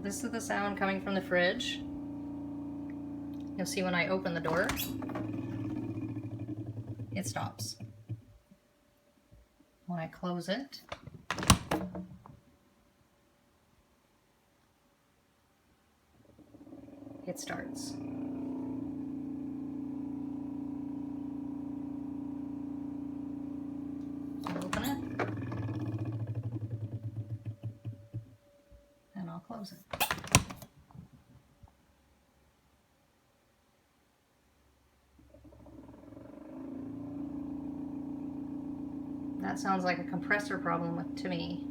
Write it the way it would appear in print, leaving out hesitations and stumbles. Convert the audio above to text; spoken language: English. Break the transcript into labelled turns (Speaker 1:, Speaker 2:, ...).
Speaker 1: This is the sound coming from the fridge. You'll see when I open the door, it stops. When I close it, it starts. I'll open it, and I'll close it. That sounds like a compressor problem to me.